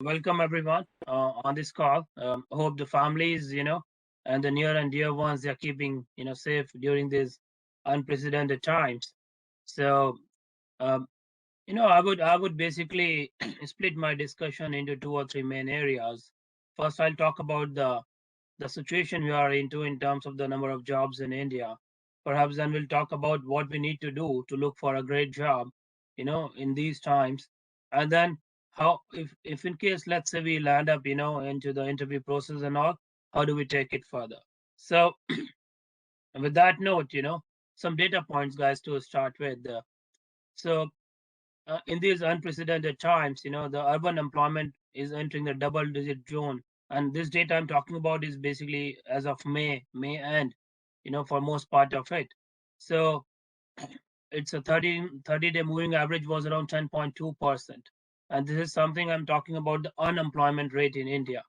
Welcome everyone on this call. Hope the families, and the near and dear ones, they are keeping, safe during these unprecedented times. So, um, I would basically split my discussion into two or three main areas. First, I'll talk about the situation we are into in terms of the number of jobs in India. Perhaps then we'll talk about what we need to do to look for a great job, in these times. And then how, if in case, let's say we land up, into the interview process and all, how do we take it further? So with that note, some data points, guys, to start with. So in these unprecedented times, the urban employment is entering the double digit zone. And this data I'm talking about is basically as of May end, for most part of it. So it's a 30-day moving average was around 10.2%. And this is something I'm talking about the unemployment rate in India.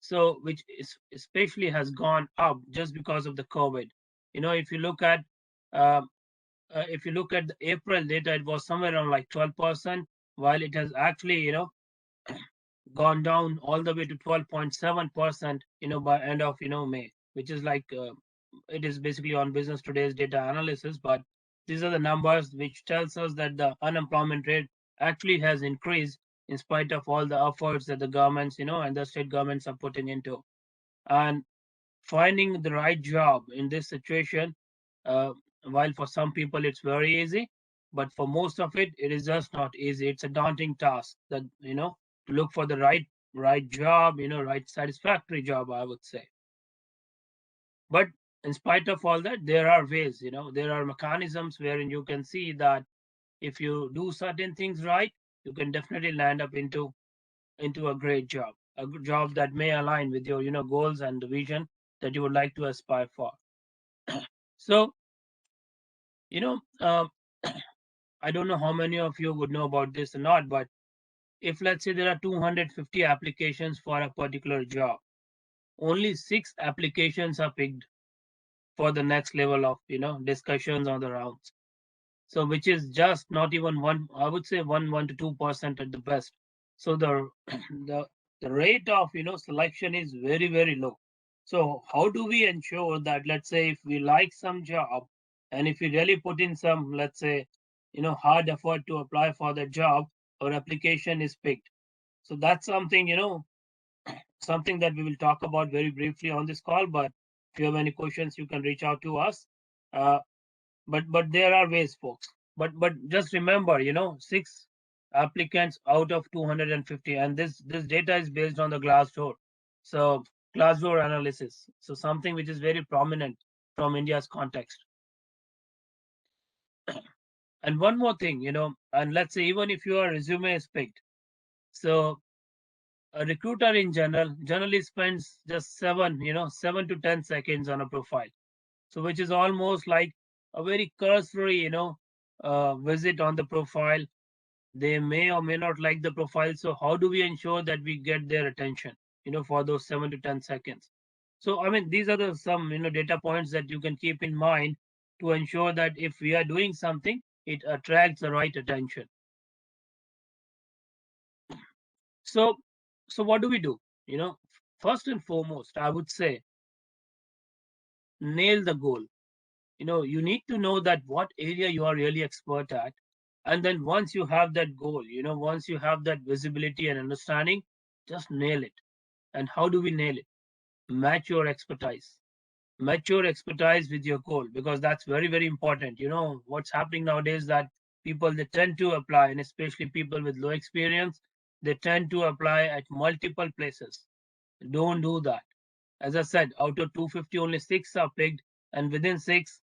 So, which is especially has gone up just because of the COVID. If you look at uh, the April data, it was somewhere around like 12%, while it has actually, gone down all the way to 12.7%, by end of, May, which is like, it is basically on Business Today's data analysis, but these are the numbers which tells us that the unemployment rate actually has increased in spite of all the efforts that the governments, and the state governments are putting into. And finding the right job in this situation, uh, while for some people it's very easy, but for most of it is just not easy. It's a daunting task that, to look for the right job, right satisfactory job, I would say. But in spite of all that, there are ways, there are mechanisms wherein you can see that if you do certain things right, you can definitely land up into a great job, a good job that may align with your, goals and the vision that you would like to aspire for. So, you know, I don't know how many of you would know about this or not, but if let's say there are 250 applications for a particular job, only six applications are picked for the next level of, discussions on the rounds. So, which is just not even one, I would say 1 to 2% at the best. So the the rate of, selection is very, very low. So how do we ensure that, let's say, if we like some job and if we really put in some, let's say, hard effort to apply for the job, our application is picked? So that's something, something that we will talk about very briefly on this call. But if you have any questions, you can reach out to us. Uh, but there are ways, folks. But just remember, six applicants out of 250, and this data is based on the Glassdoor. So Glassdoor analysis. So something which is very prominent from India's context. And one more thing, and let's say even if your resume is picked, so a recruiter in generally spends just 7 to 10 seconds on a profile. So which is almost like a very cursory, visit on the profile. They may or may not like the profile. So how do we ensure that we get their attention, for those 7 to 10 seconds? So I mean, these are the some, data points that you can keep in mind to ensure that if we are doing something, it attracts the right attention. So so what do we do? First and foremost, I would say nail the goal. You need to know that what area you are really expert at. And then once you have that goal, once you have that visibility and understanding, just nail it. And how do we nail it? Match your expertise. Match your expertise with your goal, because that's very, very important. What's happening nowadays, that people, they tend to apply, and especially people with low experience, they tend to apply at multiple places. Don't do that. As I said, out of 250, only six are picked, and within six,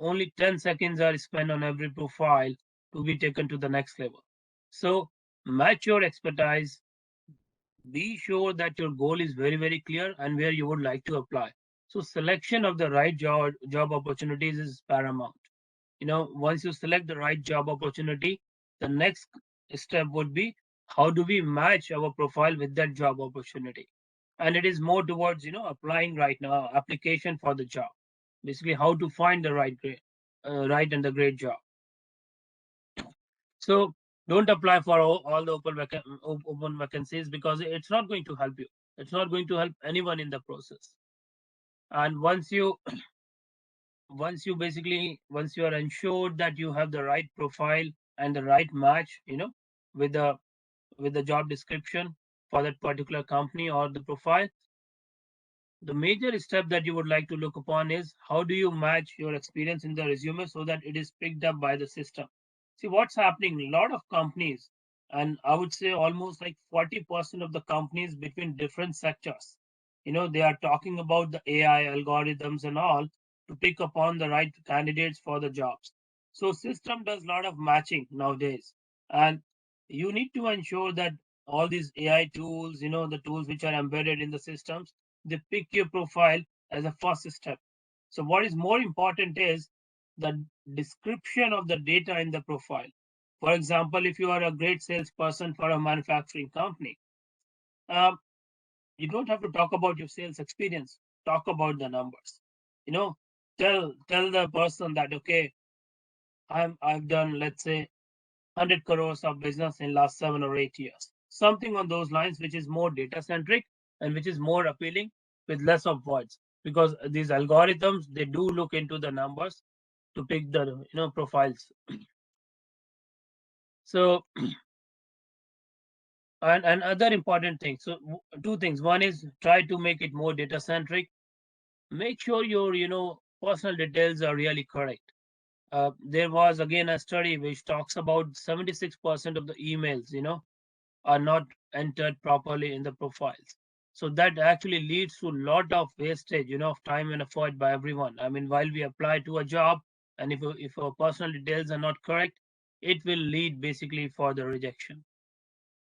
only 10 seconds are spent on every profile to be taken to the next level. So match your expertise, be sure that your goal is very, very clear and where you would like to apply. So selection of the right job opportunities is paramount. Once you select the right job opportunity, the next step would be, how do we match our profile with that job opportunity? And it is more towards, applying right now, application for the job. Basically, how to find the right and the great job. So don't apply for all the open vacancies, because it's not going to help you. It's not going to help anyone in the process. And once you are ensured that you have the right profile and the right match, with the job description for that particular company or the profile, the major step that you would like to look upon is, how do you match your experience in the resume so that it is picked up by the system. See what's happening, a lot of companies, and I would say almost like 40% of the companies between different sectors, they are talking about the AI algorithms and all to pick upon the right candidates for the jobs. So system does a lot of matching nowadays, and you need to ensure that all these AI tools, the tools which are embedded in the systems, they pick your profile as a first step. So what is more important is the description of the data in the profile. For example, if you are a great salesperson for a manufacturing company, um, you don't have to talk about your sales experience. Talk about the numbers. You know, tell the person that, okay, I've done, let's say, 100 crores of business in last 7 or 8 years. Something on those lines, which is more data centric and which is more appealing with less of words. Because these algorithms, they do look into the numbers to pick the profiles. So and other important things. So two things. One is, try to make it more data centric. Make sure your personal details are really correct. There was again a study which talks about 76% of the emails are not entered properly in the profiles. So that actually leads to a lot of wastage, of time and effort by everyone. I mean, while we apply to a job, and if our personal details are not correct, it will lead basically for the rejection.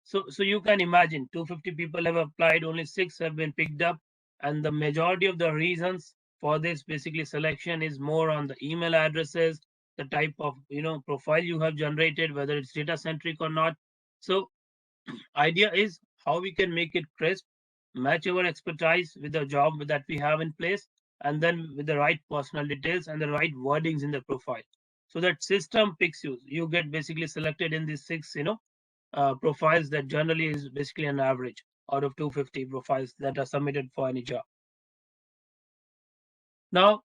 So you can imagine, 250 people have applied, only six have been picked up, and the majority of the reasons for this basically selection is more on the email addresses, the type of profile you have generated, whether it's data centric or not. So idea is how we can make it crisp, match our expertise with the job that we have in place, and then with the right personal details and the right wordings in the profile, so that system picks you. You get basically selected in these six, profiles that generally is basically an average out of 250 profiles that are submitted for any job. Now,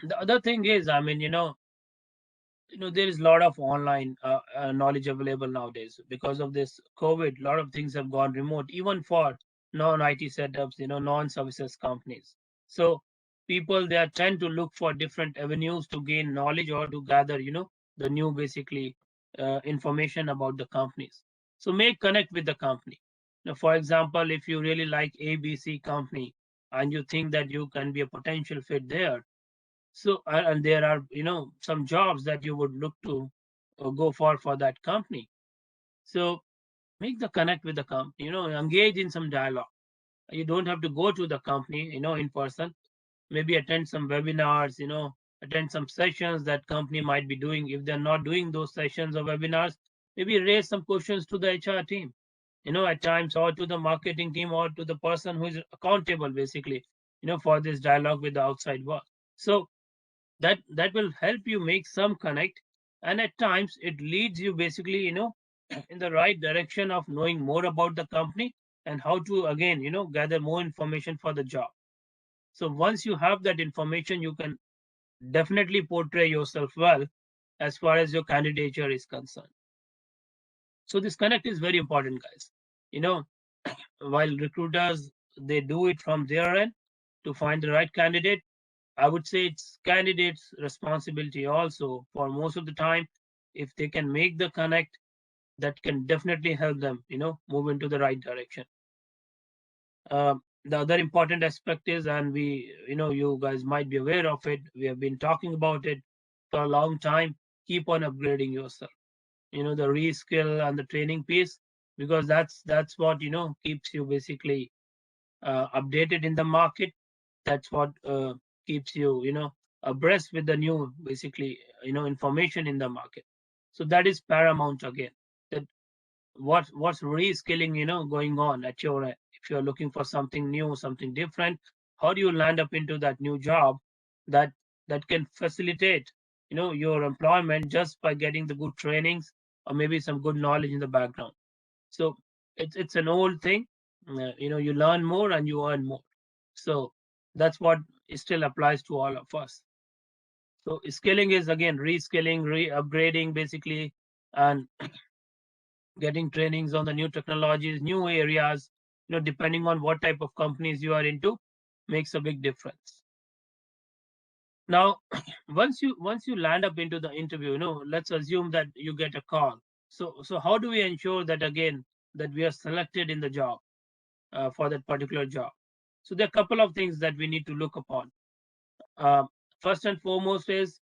the other thing is, I mean, there is a lot of online knowledge available nowadays. Because of this COVID, a lot of things have gone remote, even for non-IT setups, non-services companies. So people, they are tend to look for different avenues to gain knowledge or to gather, the new basically information about the companies. So make connect with the company. Now, for example, if you really like ABC company and you think that you can be a potential fit there, so and there are some jobs that you would look to go for that company. So make the connect with the company, engage in some dialogue. You don't have to go to the company in person. Maybe attend some webinars, attend some sessions that company might be doing. If they're not doing those sessions or webinars, maybe raise some questions to the HR team, at times, or to the marketing team, or to the person who is accountable basically, for this dialogue with the outside world. So that will help you make some connect, and at times it leads you basically in the right direction of knowing more about the company and how to again gather more information for the job. So once you have that information, you can definitely portray yourself well as far as your candidature is concerned. So this connect is very important, guys. you know while recruiters, they do it from their end to find the right candidate, I would say it's candidates' responsibility also for most of the time. If they can make the connect, that can definitely help them, move into the right direction. The other important aspect is, and you guys might be aware of it, we have been talking about it for a long time. Keep on upgrading yourself. The reskill and the training piece, because that's what keeps you basically updated in the market. That's what keeps you abreast with the new basically information in the market. So that is paramount again. That what's reskilling, going on at your end. If you're looking for something new, something different, how do you land up into that new job that that can facilitate, your employment just by getting the good trainings or maybe some good knowledge in the background. So it's an old thing. You learn more and you earn more. So that's what still applies to all of us. So skilling is again reskilling, re-upgrading basically, and getting trainings on the new technologies, new areas, depending on what type of companies you are into, makes a big difference. Now, once you land up into the interview, let's assume that you get a call. So how do we ensure that again that we are selected in the job for that particular job? So there are a couple of things that we need to look upon. Uh, First and foremost is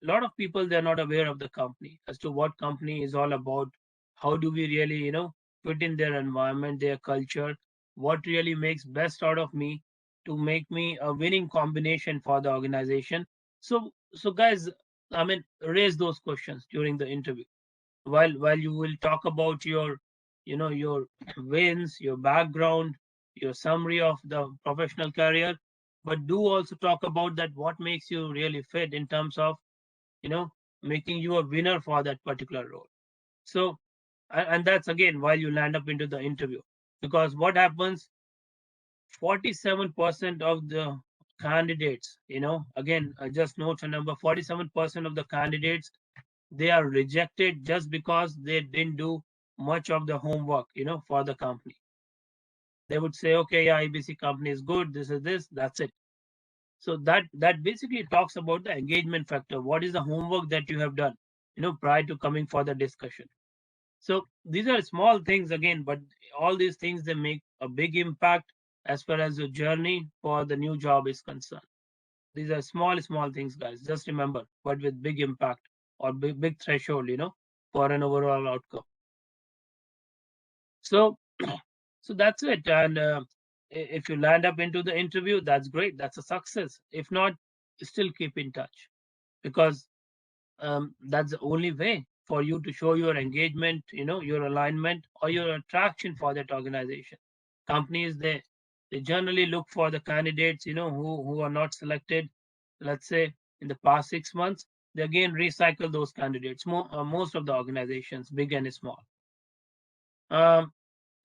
a lot of people, they're not aware of the company as to what company is all about. How do we really, fit in their environment, their culture, what really makes best out of me to make me a winning combination for the organization. So guys, I mean, raise those questions during the interview, while you will talk about your wins, your background, your summary of the professional career, but do also talk about that what makes you really fit in terms of, you know, making you a winner for that particular role. So, and that's again while you land up into the interview. Because what happens, 47% of the candidates, again, just note a number, 47% of the candidates, they are rejected just because they didn't do much of the homework, for the company. They would say, okay, yeah, ABC company is good, this is this, that's it. So that basically talks about the engagement factor. What is the homework that you have done, prior to coming for the discussion? So these are small things again, but all these things, they make a big impact as far as your journey for the new job is concerned. These are small things, guys. Just remember, but with big impact or big threshold, for an overall outcome. So so that's it. And if you land up into the interview, that's great. That's a success. If not, still keep in touch, because that's the only way for you to show your engagement, your alignment or your attraction for that organization. Companies, they generally look for the candidates, who are not selected, let's say in the past 6 months. They again recycle those candidates. Most of the organizations, big and small. Um,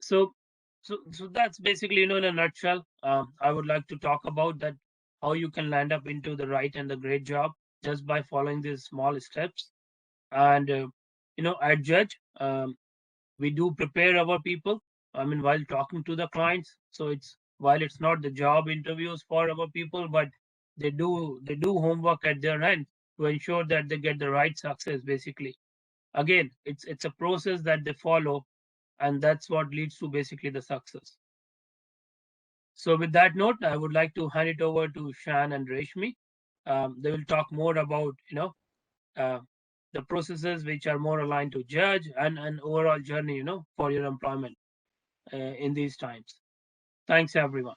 so so that's basically, in a nutshell. I would like to talk about that, how you can land up into the right and the great job just by following these small steps. And at Judge, we do prepare our people, I mean, while talking to the clients. So it's, while it's not the job interviews for our people, but they do homework at their end to ensure that they get the right success. Basically, again, it's a process that they follow, and that's what leads to basically the success. So with that note, I would like to hand it over to Shan and Reshmi. They will talk more about, uh, the processes which are more aligned to Judge, and an overall journey, for your employment in these times. Thanks, everyone.